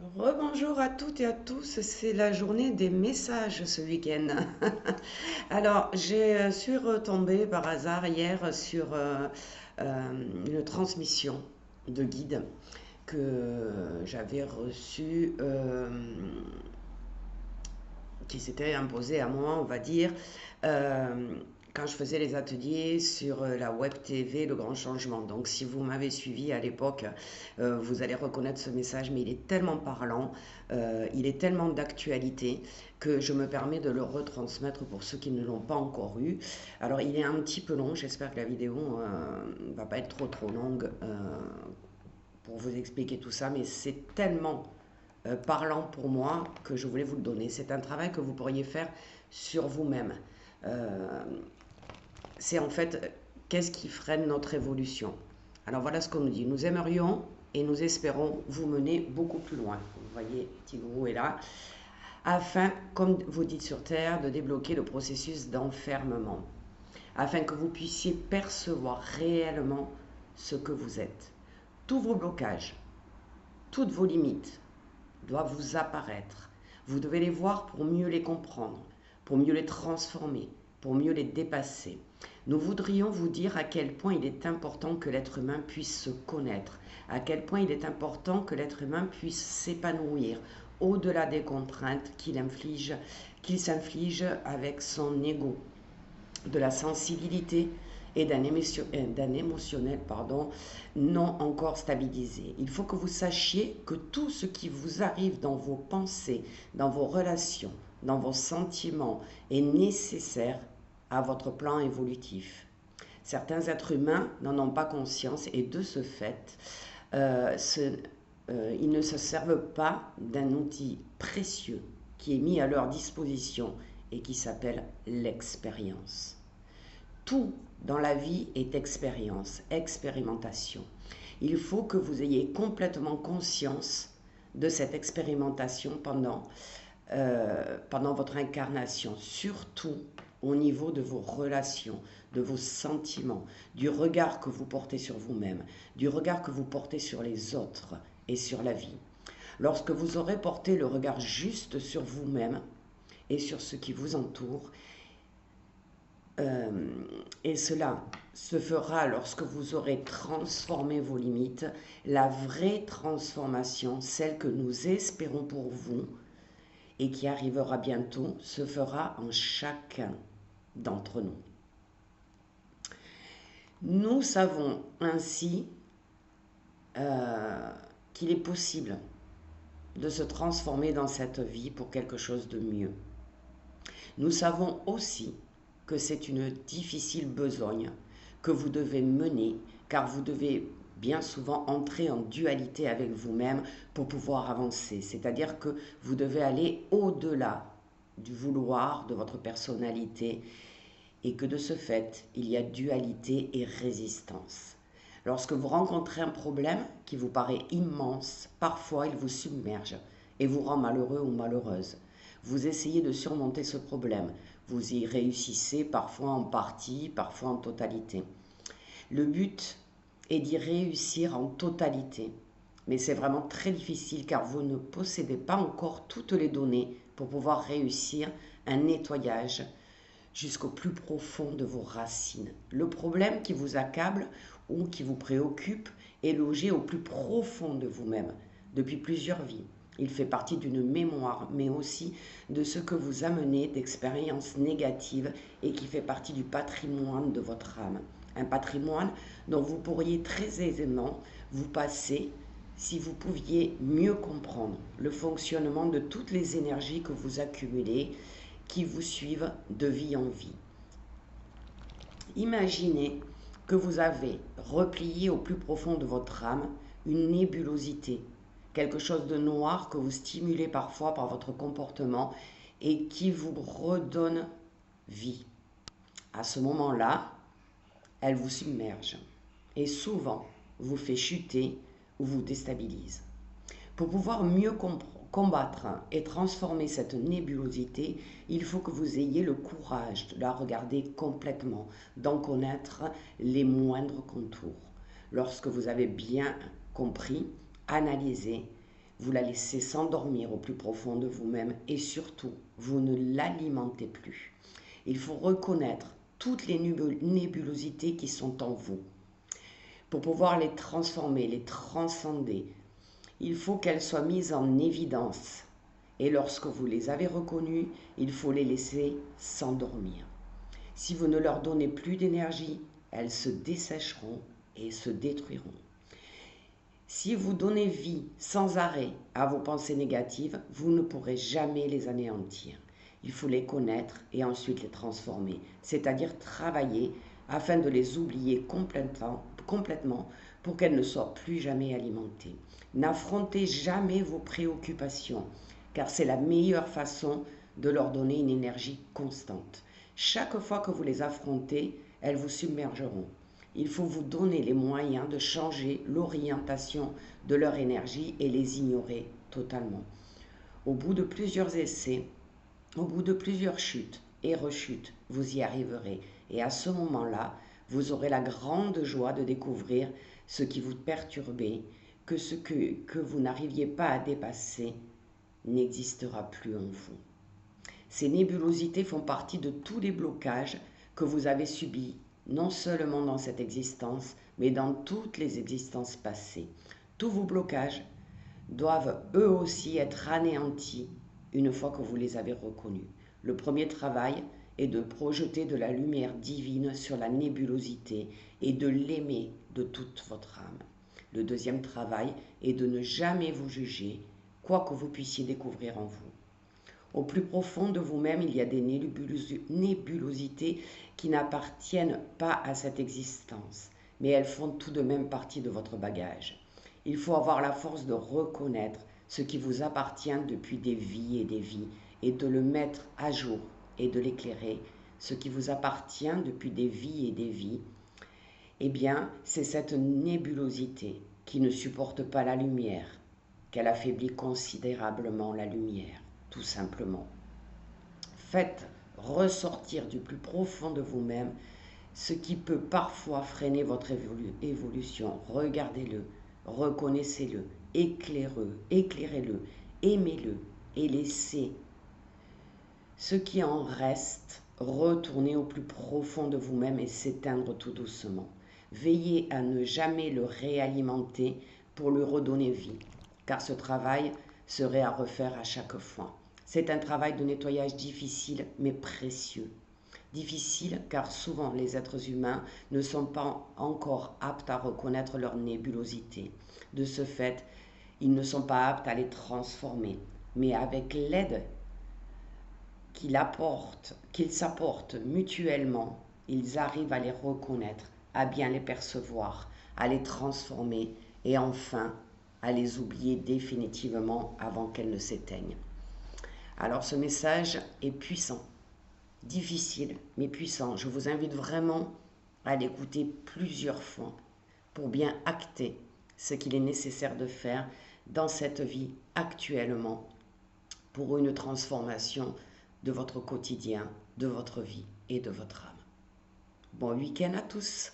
Rebonjour à toutes et à tous, c'est la journée des messages ce week-end. Alors, j'ai suis retombée par hasard hier sur une transmission de guide que j'avais reçue, qui s'était imposée à moi, on va dire, euh, quand je faisais les ateliers sur la web TV, le grand changement. Donc, si vous m'avez suivi à l'époque, vous allez reconnaître ce message, mais il est tellement parlant, il est tellement d'actualité que je me permets de le retransmettre pour ceux qui ne l'ont pas encore eu. Alors, il est un petit peu long, j'espère que la vidéo ne va pas être trop longue pour vous expliquer tout ça, mais c'est tellement parlant pour moi que je voulais vous le donner. C'est un travail que vous pourriez faire sur vous-même. Euh, c'est en fait qu'est-ce qui freine notre évolution. Alors voilà ce qu'on nous dit. Nous aimerions et nous espérons vous mener beaucoup plus loin. Vous voyez, Tigrou est là. Afin, comme vous dites sur Terre, de débloquer le processus d'enfermement. Afin que vous puissiez percevoir réellement ce que vous êtes. Tous vos blocages, toutes vos limites doivent vous apparaître. Vous devez les voir pour mieux les comprendre, pour mieux les transformer, pour mieux les dépasser. Nous voudrions vous dire à quel point il est important que l'être humain puisse se connaître, à quel point il est important que l'être humain puisse s'épanouir au-delà des contraintes qu'il s'inflige avec son ego, de la sensibilité et d'un émotionnel non encore stabilisé. Il faut que vous sachiez que tout ce qui vous arrive dans vos pensées, dans vos relations, dans vos sentiments est nécessaire à votre plan évolutif. Certains êtres humains n'en ont pas conscience et de ce fait, euh, ce- ils ne se servent pas d'un outil précieux qui est mis à leur disposition et qui s'appelle l'expérience. Tout dans la vie est expérience, expérimentation. Il faut que vous ayez complètement conscience de cette expérimentation pendant votre incarnation, surtout au niveau de vos relations, de vos sentiments, du regard que vous portez sur vous-même, du regard que vous portez sur les autres et sur la vie. Lorsque vous aurez porté le regard juste sur vous-même et sur ce qui vous entoure, euh, et cela se fera lorsque vous aurez transformé vos limites. La vraie transformation, celle que nous espérons pour vous et qui arrivera bientôt, se fera en chacun d'entre nous. Nous savons ainsi euh, qu'il est possible de se transformer dans cette vie pour quelque chose de mieux. Nous savons aussi que c'est une difficile besogne que vous devez mener, car vous devez bien souvent entrer en dualité avec vous-même pour pouvoir avancer. C'est-à-dire que vous devez aller au-delà du vouloir, de votre personnalité, et que de ce fait, il y a dualité et résistance. Lorsque vous rencontrez un problème qui vous paraît immense, parfois il vous submerge et vous rend malheureux ou malheureuse. Vous essayez de surmonter ce problème. Vous y réussissez parfois en partie, parfois en totalité. Le but est d'y réussir en totalité. Mais c'est vraiment très difficile car vous ne possédez pas encore toutes les données pour pouvoir réussir un nettoyage jusqu'au plus profond de vos racines. Le problème qui vous accable ou qui vous préoccupe est logé au plus profond de vous-même depuis plusieurs vies. Il fait partie d'une mémoire, mais aussi de ce que vous amenez d'expériences négatives et qui fait partie du patrimoine de votre âme. Un patrimoine dont vous pourriez très aisément vous passer si vous pouviez mieux comprendre le fonctionnement de toutes les énergies que vous accumulez qui vous suivent de vie en vie. Imaginez que vous avez replié au plus profond de votre âme une nébulosité, quelque chose de noir que vous stimulez parfois par votre comportement et qui vous redonne vie. À ce moment-là, elle vous submerge et souvent vous fait chuter ou vous déstabilise. Pour pouvoir mieux combattre et transformer cette nébulosité, il faut que vous ayez le courage de la regarder complètement, d'en connaître les moindres contours. Lorsque vous avez bien compris, analysé, vous la laissez s'endormir au plus profond de vous-même et surtout, vous ne l'alimentez plus. Il faut reconnaître toutes les nébulosités qui sont en vous. Pour pouvoir les transformer, les transcender, il faut qu'elles soient mises en évidence. Et lorsque vous les avez reconnues, il faut les laisser s'endormir. Si vous ne leur donnez plus d'énergie, elles se dessécheront et se détruiront. Si vous donnez vie sans arrêt à vos pensées négatives, vous ne pourrez jamais les anéantir. Il faut les connaître et ensuite les transformer, c'est-à-dire travailler afin de les oublier complètement pour qu'elles ne soient plus jamais alimentées. N'affrontez jamais vos préoccupations, car c'est la meilleure façon de leur donner une énergie constante. Chaque fois que vous les affrontez, elles vous submergeront. Il faut vous donner les moyens de changer l'orientation de leur énergie et les ignorer totalement. Au bout de plusieurs essais, au bout de plusieurs chutes et rechutes, vous y arriverez. Et à ce moment-là, vous aurez la grande joie de découvrir ce qui vous perturbait, que ce que vous n'arriviez pas à dépasser n'existera plus en vous. Ces nébulosités font partie de tous les blocages que vous avez subis, non seulement dans cette existence, mais dans toutes les existences passées. Tous vos blocages doivent eux aussi être anéantis une fois que vous les avez reconnus. Le premier travail est de projeter de la lumière divine sur la nébulosité et de l'aimer de toute votre âme. Le deuxième travail est de ne jamais vous juger, quoi que vous puissiez découvrir en vous. Au plus profond de vous-même, il y a des nébulosités qui n'appartiennent pas à cette existence, mais elles font tout de même partie de votre bagage. Il faut avoir la force de reconnaître ce qui vous appartient depuis des vies, et de le mettre à jour et de l'éclairer. Ce qui vous appartient depuis des vies, eh bien, c'est cette nébulosité qui ne supporte pas la lumière, qu'elle affaiblit considérablement la lumière. Tout simplement. Faites ressortir du plus profond de vous-même ce qui peut parfois freiner votre évolution. Regardez-le, reconnaissez-le, éclairez-le, aimez-le et laissez ce qui en reste retourner au plus profond de vous-même et s'éteindre tout doucement. Veillez à ne jamais le réalimenter pour lui redonner vie, car ce travail serait à refaire à chaque fois. C'est un travail de nettoyage difficile mais précieux. Difficile car souvent les êtres humains ne sont pas encore aptes à reconnaître leur nébulosité. De ce fait, ils ne sont pas aptes à les transformer. Mais avec l'aide qu'ils s'apportent mutuellement, ils arrivent à les reconnaître, à bien les percevoir, à les transformer et enfin à les oublier définitivement avant qu'elles ne s'éteignent. Alors ce message est puissant, difficile mais puissant. Je vous invite vraiment à l'écouter plusieurs fois pour bien acter ce qu'il est nécessaire de faire dans cette vie actuellement pour une transformation de votre quotidien, de votre vie et de votre âme. Bon week-end à tous!